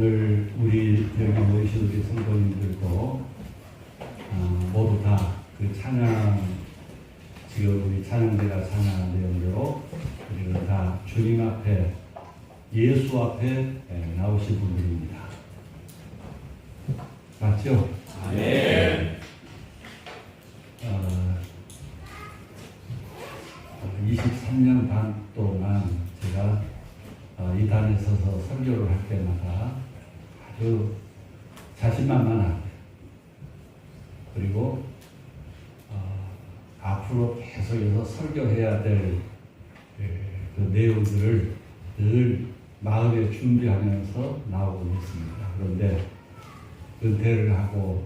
오늘 우리 여기 모이신 우리 성도님들도 모두 다 그 찬양, 지금 우리 찬양대가 찬양한 내용대로 우리는 다 주님 앞에, 예수 앞에 나오신 분들입니다. 맞죠? 아멘. 23년 반 동안 제가 이 단에 서서 설교를 할 때마다 아주 자신만만하게, 그리고 앞으로 계속해서 설교해야 될 그 내용들을 늘 마음에 준비하면서 나오고 있습니다. 그런데 은퇴를 하고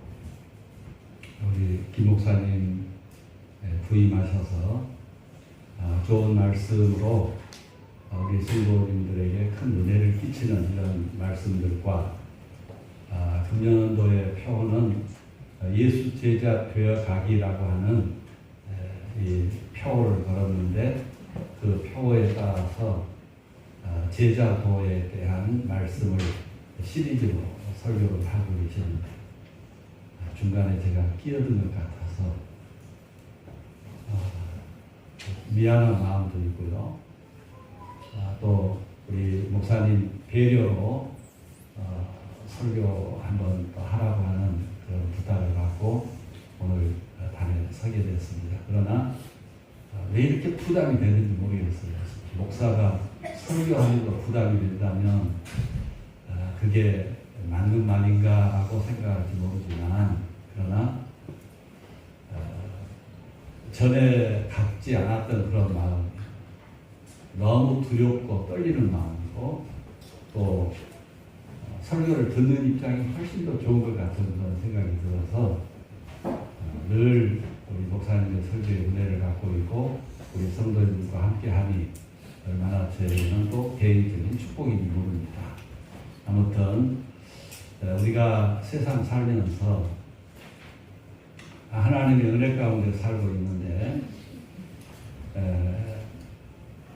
우리 김 목사님 부임하셔서 좋은 말씀으로 우리 성도님들에게 큰 은혜를 끼치는 이런 말씀들과 금년도의 표어는 예수 제자 되어 가기라고 하는 이 표어를 걸었는데, 그 표어에 따라서 제자도에 대한 말씀을 시리즈로 설교를 하고 계십니다. 중간에 제가 끼어든 것 같아서 미안한 마음도 있고요. 또 우리 목사님 배려로 설교 한번 또 하라고 하는 그런 부탁을 받고 오늘 단에 서게 됐습니다. 그러나 왜 이렇게 부담이 되는지 모르겠어요. 목사가 설교하는 거 부담이 된다면 그게 맞는 말인가 하고 생각할지 모르지만, 그러나 전에 갖지 않았던 그런 마음, 너무 두렵고 떨리는 마음이고, 또 설교를 듣는 입장이 훨씬 더 좋은 것 같은 그런 생각이 들어서 늘 우리 목사님의 설교의 은혜를 갖고 있고 우리 성도님과 함께하니 얼마나 저희는 또 개인적인 축복인지 모릅니다. 아무튼 우리가 세상 살면서 하나님의 은혜 가운데 살고 있는데,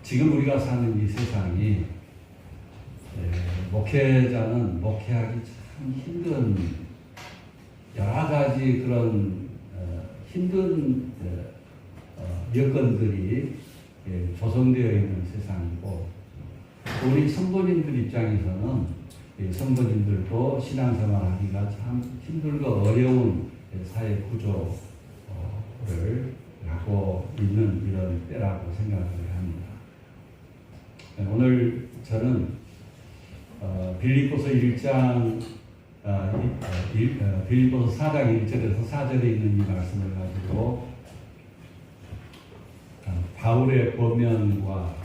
지금 우리가 사는 이 세상이 목회자는 목회하기 참 힘든, 여러 가지 그런 힘든 여건들이 조성되어 있는 세상이고, 우리 성도님들 입장에서는 성도님들도 신앙생활 하기가 참 힘들고 어려운 사회 구조를 갖고 있는 이런 때라고 생각을 합니다. 오늘 저는 빌립보서 1장 빌립보서 4장 1절에서 4절에 있는 이 말씀을 가지고 바울의 권면과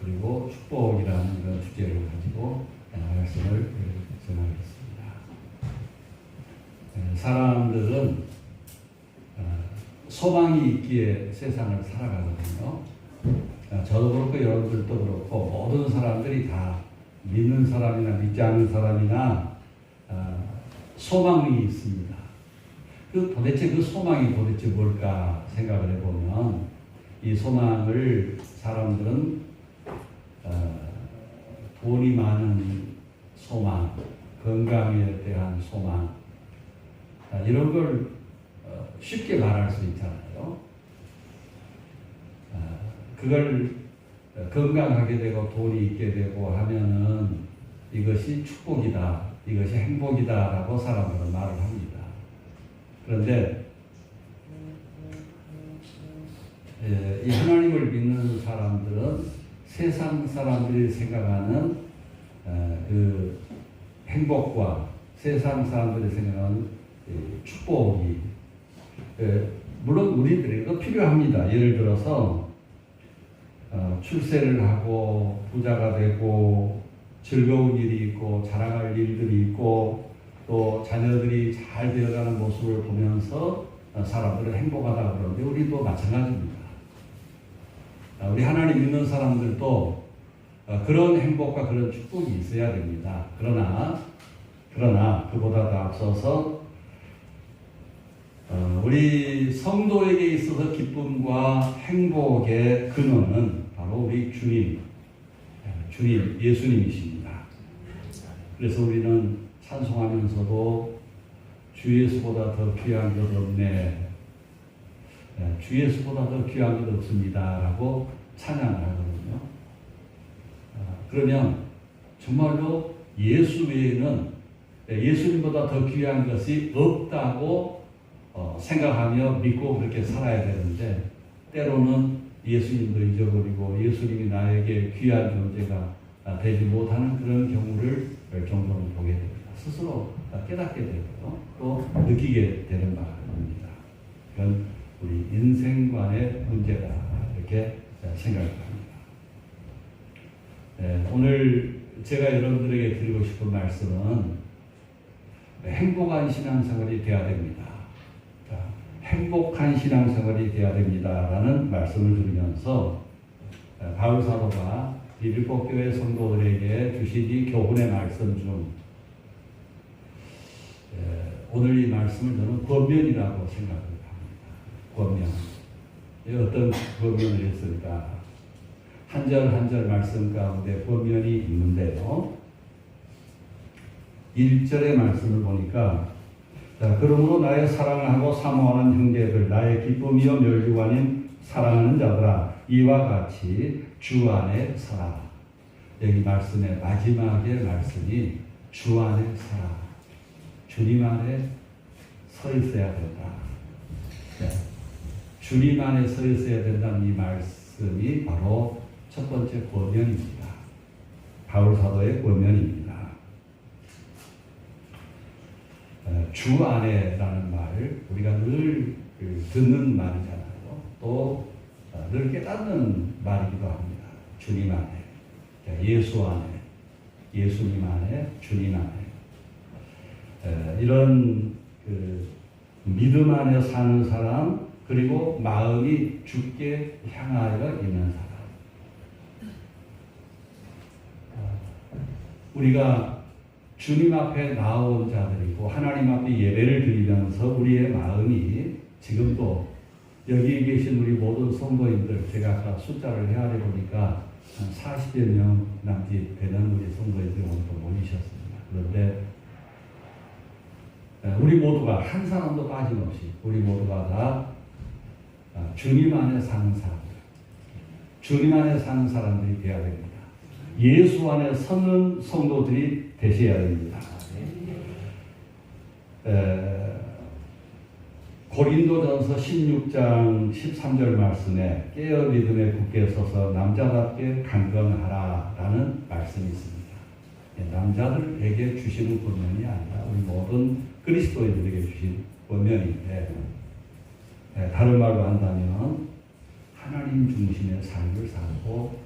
그리고 축복이라는 그런 주제를 가지고 말씀을 전하겠습니다. 사람들은 소망이 있기에 세상을 살아가거든요. 저도 그렇고 여러분들도 그렇고 모든 사람들이 다 믿는 사람이나 믿지 않는 사람이나 소망이 있습니다. 도대체 그 소망이 도대체 뭘까 생각을 해보면, 이 소망을 사람들은 돈이 많은 소망, 건강에 대한 소망, 이런 걸 쉽게 말할 수 있잖아요. 그걸 건강하게 되고 돈이 있게 되고 하면은 이것이 축복이다, 이것이 행복이다라고 사람들은 말을 합니다. 그런데 이 하나님을 믿는 사람들은 세상 사람들이 생각하는 그 행복과 세상 사람들이 생각하는 축복이, 물론 우리들에게도 필요합니다. 예를 들어서 출세를 하고 부자가 되고 즐거운 일이 있고 자랑할 일들이 있고 또 자녀들이 잘 되어가는 모습을 보면서 사람들은 행복하다고 그러는데, 우리도 마찬가지입니다. 우리 하나님 믿는 사람들도 그런 행복과 그런 축복이 있어야 됩니다. 그러나 그보다 더 앞서서 우리 성도에게 있어서 기쁨과 행복의 근원은 바로 우리 주님 예수님이십니다. 그래서 우리는 찬송하면서도 주 예수보다 더 귀한 것 없네, 주 예수보다 더 귀한 것 없습니다 라고 찬양을 하거든요. 그러면 정말로 예수 외에는 예수님보다 더 귀한 것이 없다고 생각하며 믿고 그렇게 살아야 되는데, 때로는 예수님도 잊어버리고 예수님이 나에게 귀한 존재가 되지 못하는 그런 경우를 종종 보게 됩니다. 스스로 깨닫게 되고요, 또 느끼게 되는 바입니다. 이건 우리 인생관의 문제다, 이렇게 생각합니다. 오늘 제가 여러분들에게 드리고 싶은 말씀은 행복한 신앙생활이 되어야 됩니다. 자, 행복한 신앙생활이 되어야 됩니다라는 말씀을 드리면서 바울 사도가 일곱 교회 성도들에게 주신 이 교훈의 말씀 중 오늘 이 말씀을 저는 권면이라고 생각을 합니다. 권면. 어떤 권면을 했을까? 한 절 한 절 말씀 가운데 권면이 있는데요. 1절의 말씀을 보니까, 자, 그러므로 나의 사랑하고 사모하는 형제들, 나의 기쁨이요 멸류가 아닌 사랑하는 자들아, 이와 같이 주 안에 서라. 여기 말씀의 마지막의 말씀이 주 안에 서라. 주님 안에 서 있어야 된다. 네. 주님 안에 서 있어야 된다는 이 말씀이 바로 첫 번째 권면입니다. 바울 사도의 권면입니다. 주 안에라는 말, 우리가 늘 듣는 말이잖아요. 또 늘 깨닫는 말이기도 합니다. 주님 안에, 예수 안에, 예수님 안에, 주님 안에. 이런 믿음 안에 사는 사람, 그리고 마음이 주께 향하여 있는 사람. 우리가 주님 앞에 나온 자들이고 하나님 앞에 예배를 드리면서 우리의 마음이 지금도 여기 계신 우리 모든 성도인들, 제가 아까 숫자를 헤아려 보니까 한 40여 명 남짓 되는 우리 성도인들이 오늘 또 모이셨습니다. 그런데 우리 모두가 한 사람도 빠짐없이 우리 모두가 다 주님 안에 사는 사람들, 주님 안에 사는 사람들이 되어야 됩니다. 예수 안에 서는 성도들이 되셔야 됩니다. 고린도전서 16장 13절 말씀에 깨어 믿음에 굳게 서서 남자답게 강건하라라는 말씀이 있습니다. 남자들에게 주시는 권면이 아니라 우리 모든 그리스도인들에게 주신 권면인데, 다른 말로 한다면 하나님 중심의 삶을 살고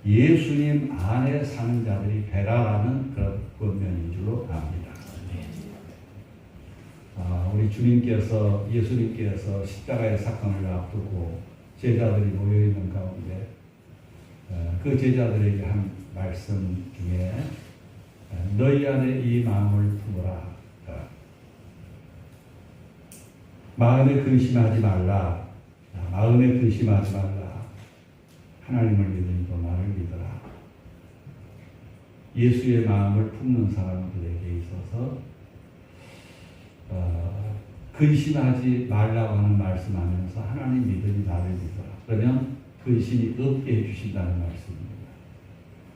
예수님 안에 사는 자들이 되라라는 그런 권면인 줄로 압니다. 우리 주님께서, 예수님께서 십자가의 사건을 앞두고 제자들이 모여있는 가운데 그 제자들에게 한 말씀 중에 너희 안에 이 마음을 품어라. 마음에 근심하지 말라. 마음에 근심하지 말라. 하나님을 믿으니까 나를 믿어라. 예수의 마음을 품는 사람들에게 있어서 근심하지 말라고 하는 말씀하면서 하나님 믿으니 나를 믿어라. 그러면 근심이 없게 해주신다는 말씀입니다.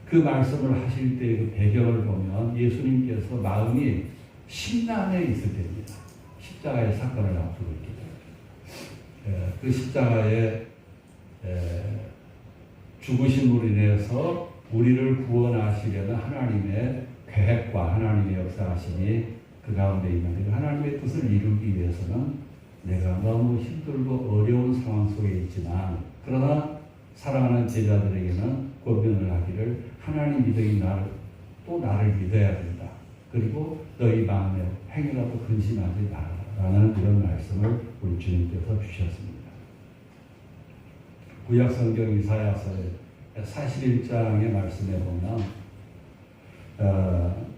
그 말씀을 하실 때 그 배경을 보면 예수님께서 마음이 심란해 있을 때입니다. 십자가의 사건을 앞두고 있기 때문에. 그 십자가의 죽으심으로 인해서 우리를 구원하시려는 하나님의 계획과 하나님의 역사하심이 그 가운데 있는데, 하나님의 뜻을 이루기 위해서는 내가 너무 힘들고 어려운 상황 속에 있지만, 그러나 사랑하는 제자들에게는 권면을 하기를 하나님 믿으니 나를 믿어야 된다. 그리고 너희 마음에 행여라도 근심하지 마라라는 이런 말씀을 우리 주님께서 주셨습니다. 구약성경 이사야서의 41장의 말씀에 보면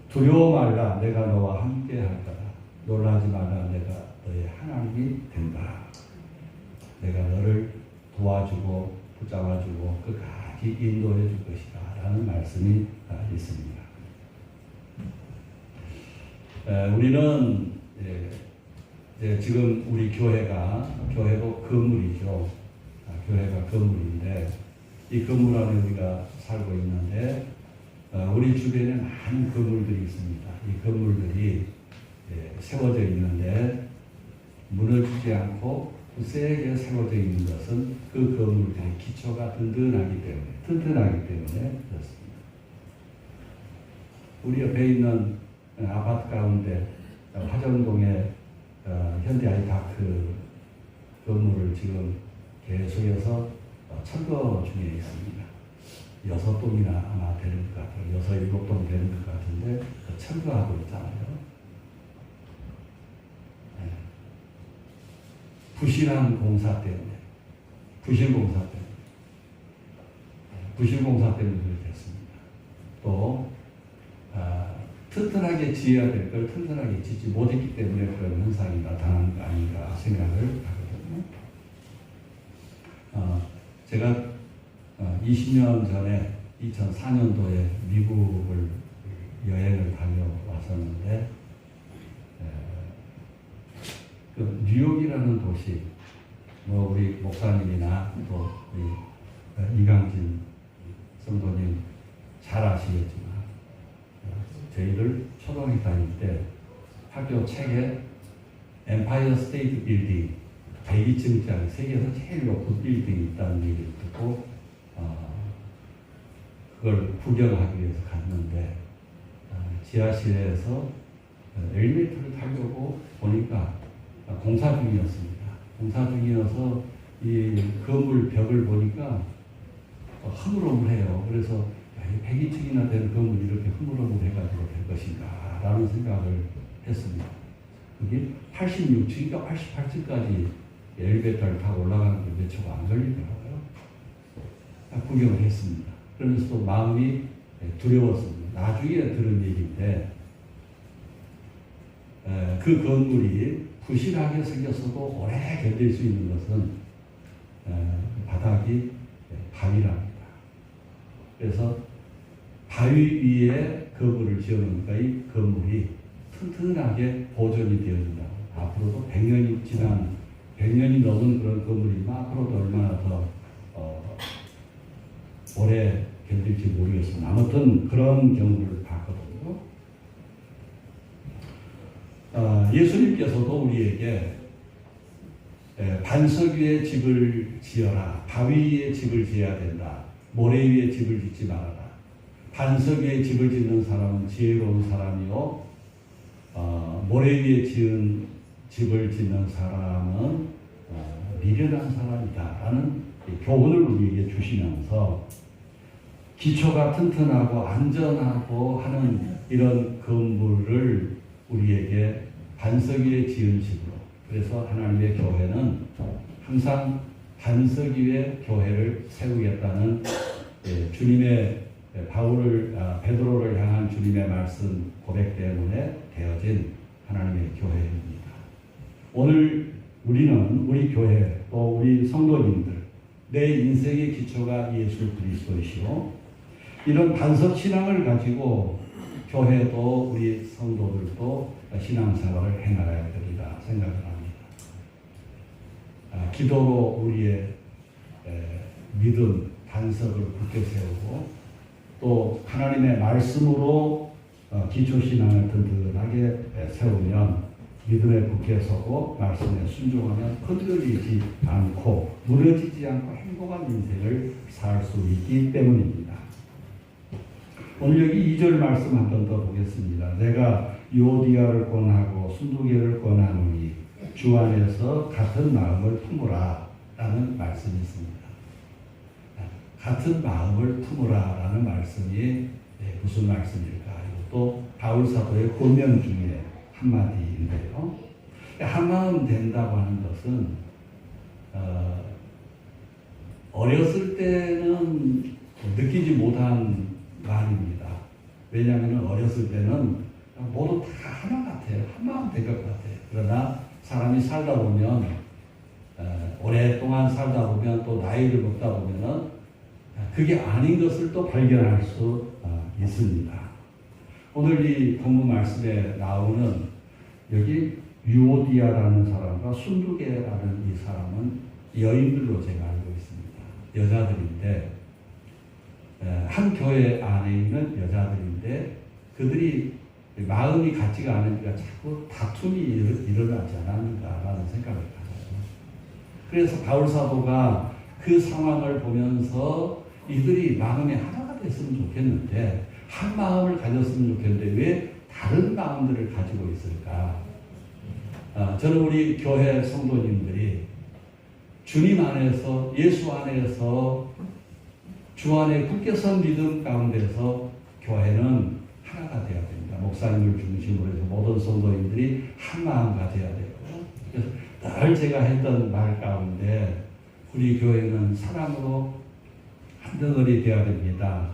두려워 말라, 내가 너와 함께 할 거다. 놀라지 말라, 내가 너의 하나님이 된다. 내가 너를 도와주고 붙잡아주고 끝까지 인도해 줄 것이다 라는 말씀이 있습니다. 우리는 지금 우리 교회도 건물이죠. 교회가 건물인데 이 건물 안에 우리가 살고 있는데 우리 주변에 많은 건물들이 있습니다. 이 건물들이 세워져 있는데 무너지지 않고 세게 세워져 있는 것은 그 건물들의 기초가 튼튼하기 때문에 그렇습니다. 우리 옆에 있는 아파트 가운데 화정동에 현대 아이파크 건물을 지금 계속해서 철거 중에 있습니다. 6동이나 아마 되는 것 같아요. 6, 7동 되는 것 같은데 철거하고 있잖아요. 부실 공사 때문에 그렇게 됐습니다. 또 튼튼하게 지어야 될 걸 튼튼하게 짓지 못했기 때문에 그런 현상이 나타난 거 아닌가 생각을 하거든요. 제가 20년 전에 2004년도에 미국을 여행을 다녀왔었는데 그 뉴욕이라는 도시, 우리 목사님이나 또 우리 이강진 성도님 잘 아시겠지만 저희들 초등학교 다닐 때 학교 책에 엠파이어 스테이트 빌딩 102층짜리 세계에서 제일 높은 빌딩이 있다는 얘기를 듣고 그걸 구경하기 위해서 갔는데 지하실에서 엘리베이터를 타려고 보니까 공사 중이었습니다. 공사 중이어서 이 건물 벽을 보니까 흐물흐물해요. 그래서 102층이나 되는 건물이 이렇게 흐물흐물해가지고 될 것인가 라는 생각을 했습니다. 그게 86층인가 88층까지 엘리베이터를 타고 올라가는 게 몇 초가 안 걸리더라고요. 구경을 했습니다. 그러면서 또 마음이 두려웠습니다. 나중에 들은 얘기인데 그 건물이 부실하게 생겼어도 오래 견딜 수 있는 것은 바닥이 바위랍니다. 그래서 바위 위에 건물을 지어놓으니까 이 건물이 튼튼하게 보존이 되어진다고. 앞으로도 100년이 넘은 그런 건물이면 앞으로도 얼마나 더 오래 견딜지 모르겠습니다. 아무튼 그런 경우를 봤거든요. 예수님께서도 우리에게 반석 위에 집을 지어라. 바위 위에 집을 지어야 된다. 모래 위에 집을 짓지 말아라. 반석 위에 집을 짓는 사람은 지혜로운 사람이요. 모래 위에 집을 짓는 사람은 미련한 사람이다. 라는 교훈을 우리에게 주시면서 기초가 튼튼하고 안전하고 하는 이런 건물을 우리에게 반석 위에 지은 집으로. 그래서 하나님의 교회는 항상 반석 위에 교회를 세우겠다는 주님의 베드로를 향한 주님의 말씀 고백 때문에 되어진 하나님의 교회입니다. 오늘 우리는 우리 교회 또 우리 성도님들 내 인생의 기초가 예수 그리스도이시오. 이런 반석 신앙을 가지고 교회도 우리 성도들도 신앙생활을 해나가야 되리라 생각을 합니다. 기도로 우리의 믿음 반석을 굳게 세우고 또 하나님의 말씀으로 기초신앙을 든든하게 세우면 믿음에 굳게 서고 말씀에 순종하면 흔들리지 않고 무너지지 않고 행복한 인생을 살 수 있기 때문입니다. 오늘 여기 2절 말씀 한 번 더 보겠습니다. 내가 유오디아를 권하고 순두개를 권하노니 주 안에서 같은 마음을 품으라 라는 말씀이 있습니다. 같은 마음을 품으라 라는 말씀이 무슨 말씀일까? 이것도 바울 사도의 권면 중에 한마디인데요. 한마음 된다고 하는 것은 어렸을 때는 느끼지 못한 말입니다. 왜냐하면 어렸을 때는 모두 다 하나 같아요. 한마음 된 것 같아요. 그러나 사람이 살다 보면 오랫동안 살다 보면 또 나이를 먹다 보면은 그게 아닌 것을 또 발견할 수 있습니다. 오늘 이 본문 말씀에 나오는 여기 유오디아라는 사람과 순두계라는 이 사람은 여인들로 제가 알고 있습니다. 여자들인데 한 교회 안에 있는 여자들인데 그들이 마음이 같지가 않으니까 자꾸 다툼이 일어나지 않았는가라는 생각을 가져요. 그래서 바울 사도가 그 상황을 보면서 이들이 마음이 하나가 됐으면 좋겠는데 한 마음을 가졌으면 좋겠는데 왜 다른 마음들을 가지고 있을까? 저는 우리 교회 성도님들이 주님 안에서 예수 안에서 주 안에 굳게 선 믿음 가운데서 교회는 하나가 되어야 됩니다. 목사님을 중심으로 해서 모든 성도님들이 한 마음가 되어야 되고 그래서 늘 제가 했던 말 가운데 우리 교회는 사랑으로 한 덩어리 되어야 됩니다.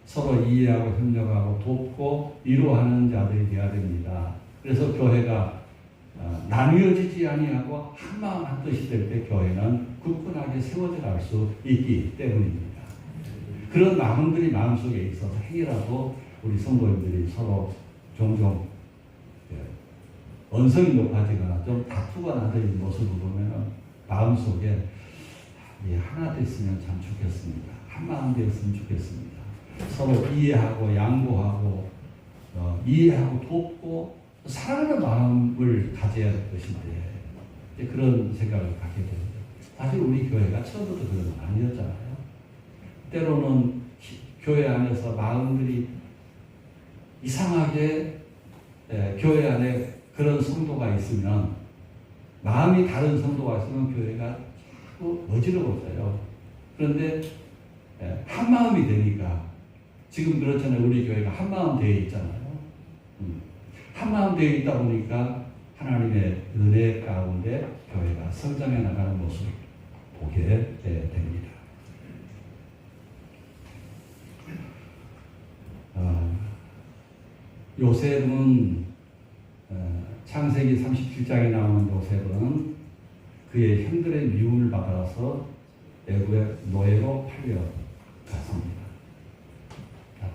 서로 이해하고 협력하고 돕고 위로하는 자들이 되어야 됩니다. 그래서 교회가 나뉘어지지 아니하고 한 마음 한 뜻이 될 때 교회는 굳건하게 세워져 갈 수 있기 때문입니다. 그런 마음들이 마음속에 있어서 행이라도 우리 성도님들이 서로 종종 언성이 높아지거나 좀 다투거나 하는 모습을 보면 마음속에 하나 됐으면 참 좋겠습니다. 한 마음 되었으면 좋겠습니다. 서로 이해하고 양보하고 이해하고 돕고 사랑하는 마음을 가져야 될 것인데 그런 생각을 갖게 됩니다. 사실 우리 교회가 처음부터 그런 건 아니었잖아요. 때로는 교회 안에서 마음들이 이상하게 교회 안에 그런 성도가 있으면 마음이 다른 성도가 있으면 교회가 자꾸 어지러워져요. 그런데 한 마음이 되니까 지금 그렇잖아요. 우리 교회가 한 마음 되어 있잖아요. 한 마음 되어 있다 보니까 하나님의 은혜 가운데 교회가 성장해 나가는 모습을 보게 됩니다. 요셉은 창세기 37장에 나오는 요셉은 그의 형들의 미움을 받아서 애굽의 노예로 팔려갔습니다.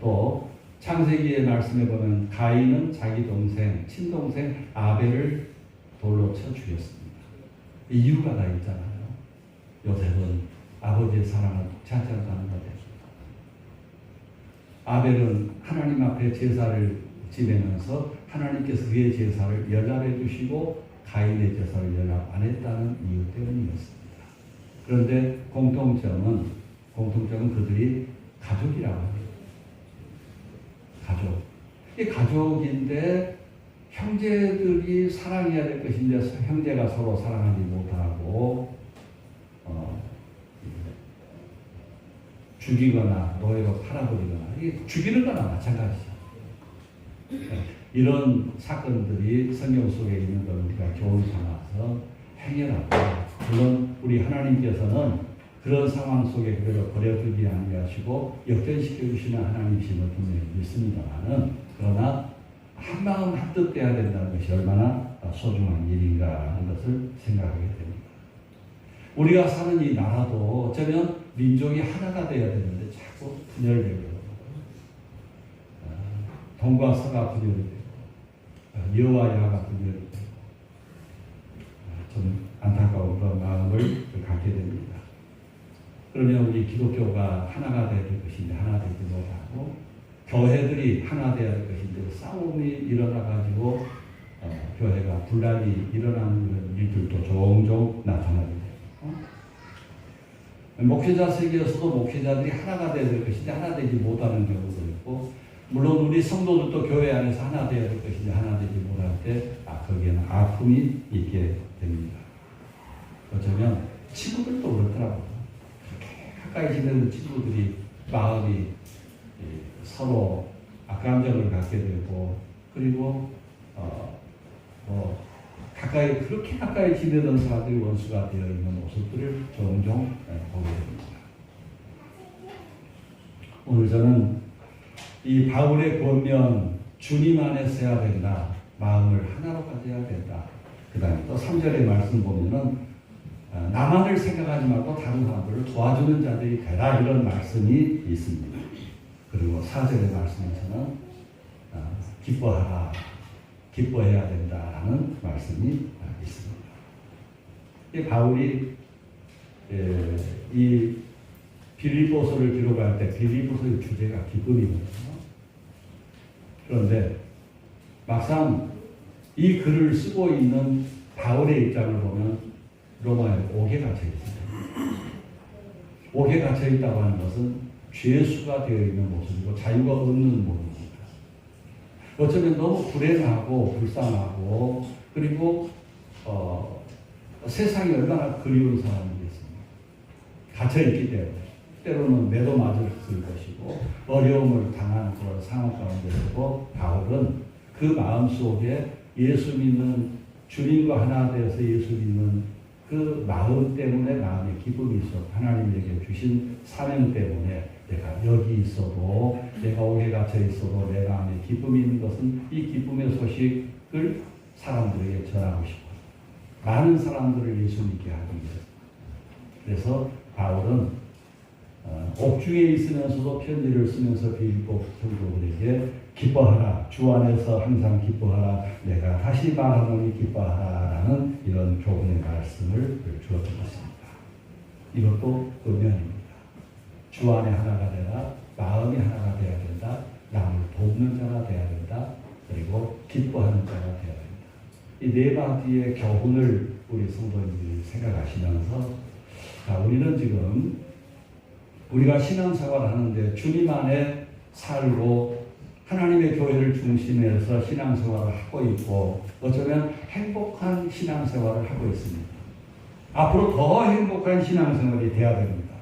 또 창세기의 말씀에 보면 가인은 자기 동생, 친동생 아벨을 돌로 쳐 죽였습니다. 이유가 다 있잖아요. 요셉은 아버지의 사랑을 독차지 않는 것이었습니다. 아벨은 하나님 앞에 제사를 지내면서 하나님께서 그의 제사를 연락해 주시고 가인의 제사를 연락 안 했다는 이유 때문이었습니다. 그런데 공통점은 그들이 가족이라고 합니다. 가족. 이 가족인데 형제들이 사랑해야 될 것인데 형제가 서로 사랑하지 못하고 죽이거나 노예로 팔아버리거나 이게 죽이는 거나 마찬가지죠. 이런 사건들이 성경 속에 있는 걸 우리가 교훈 삼아서 해결하고 물론 우리 하나님께서는 그런 상황 속에 그대로 버려두지 아니하시고 역전시켜 주시는 하나님이심을 분명히 믿습니다만은 그러나 한 마음 한 뜻 돼야 된다는 것이 얼마나 소중한 일인가 하는 것을 생각하게 됩니다. 우리가 사는 이 나라도 어쩌면 민족이 하나가 되어야 되는데 자꾸 분열되고 동과 서가 분열되고 여와 야가 분열되고 좀 안타까운 그런 마음을 갖게 됩니다. 그러면 우리 기독교가 하나가 되어야 될 것인데 하나 되지 못하고 교회들이 하나 되어야 될 것인데 싸움이 일어나가지고 교회가 분란이 일어나는 그런 일들도 종종 나타나게 돼요. 목회자 세계에서도 목회자들이 하나가 되어야 될 것인데 하나 되지 못하는 경우도 있고 물론 우리 성도들도 교회 안에서 하나 되어야 될 것인데 하나 되지 못할 때 거기에는 아픔이 있게 됩니다. 어쩌면 친구들도 그렇더라고요. 가까이 지내는 친구들이 마음이 서로 악감정을 갖게 되고 그리고 그렇게 가까이 지내던 사람들이 원수가 되어 있는 모습들을 종종 보게 됩니다. 오늘 저는 이 바울의 권면 주님 안에서 해야 된다. 마음을 하나로 가져야 된다. 그 다음에 또 3절의 말씀 보면은 나만을 생각하지 말고 다른 사람들을 도와주는 자들이 되라 이런 말씀이 있습니다. 그리고 4절의 말씀에서는 기뻐하라, 기뻐해야 된다라는 말씀이 있습니다. 이 바울이 이 빌립보서를 기록할 때 빌립보서의 주제가 기쁨이거든요. 그런데 막상 이 글을 쓰고 있는 바울의 입장을 보면 로마에 옥에 갇혀 있습니다. 옥에 갇혀 있다고 하는 것은 죄수가 되어 있는 모습이고 자유가 없는 모습입니다. 어쩌면 너무 불행하고 불쌍하고 그리고 세상이 얼마나 그리운 사람이겠습니까? 갇혀 있기 때문에 때로는 매도 맞을 것이고 어려움을 당하는 그런 상황 가운데서도 바울은 그 마음속에 예수 믿는 주님과 하나 되어서 예수 믿는 그 마음 때문에 마음에 기쁨이 있어 하나님에게 주신 사명 때문에 내가 여기 있어도 내가 옥에 갇혀 있어도 내 마음에 기쁨이 있는 것은 이 기쁨의 소식을 사람들에게 전하고 싶어요. 많은 사람들을 예수 믿게 하기 위해서. 그래서 바울은 옥중에 있으면서도 편지를 쓰면서 빌립보 성도들에게 기뻐하라, 주 안에서 항상 기뻐하라, 내가 다시 말하노니 기뻐하라라는 이런 교훈의 말씀을 주었던 것입니다. 이것도 은연입니다. 주 안에 하나가 되라, 마음이 하나가 되어야 된다, 남을 돕는 자가 되어야 된다, 그리고 기뻐하는 자가 되어야 된다. 이 네 가지의 교훈을 우리 성도님들이 생각하시면서 우리는 지금 우리가 신앙생활을 하는데 주님 안에 살고 하나님의 교회를 중심해서 신앙생활을 하고 있고 어쩌면 행복한 신앙생활을 하고 있습니다. 앞으로 더 행복한 신앙생활이 돼야 됩니다.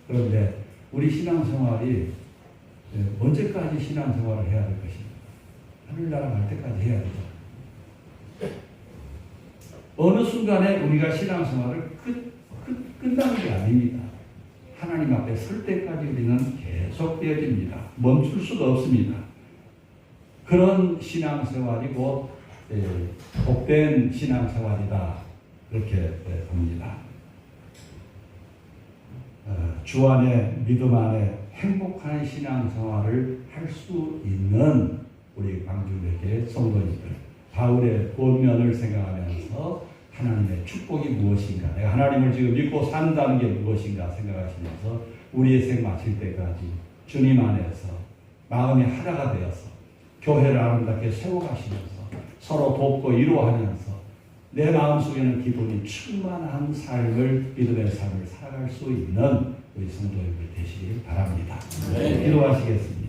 그런데 우리 신앙생활이 언제까지 신앙생활을 해야 될 것입니까? 하늘나라 갈 때까지 해야 되죠. 어느 순간에 우리가 신앙생활을 끝나는 게 아닙니다. 하나님 앞에 설 때까지 우리는 계속되어집니다. 멈출 수가 없습니다. 그런 신앙생활이고 복된 신앙생활이다. 그렇게 봅니다. 주 안에 믿음 안에 행복한 신앙생활을 할 수 있는 우리 광주교회 성도님들 바울의 본면을 생각하면서 하나님의 축복이 무엇인가 내가 하나님을 지금 믿고 산다는 게 무엇인가 생각하시면서 우리의 생 마칠 때까지 주님 안에서 마음이 하나가 되어서 교회를 아름답게 세워가시면서 서로 돕고 이루어하면서 내 마음속에는 기쁨이 충만한 삶을 믿음의 삶을 살아갈 수 있는 우리 성도님들 되시길 바랍니다. 기도하시겠습니다.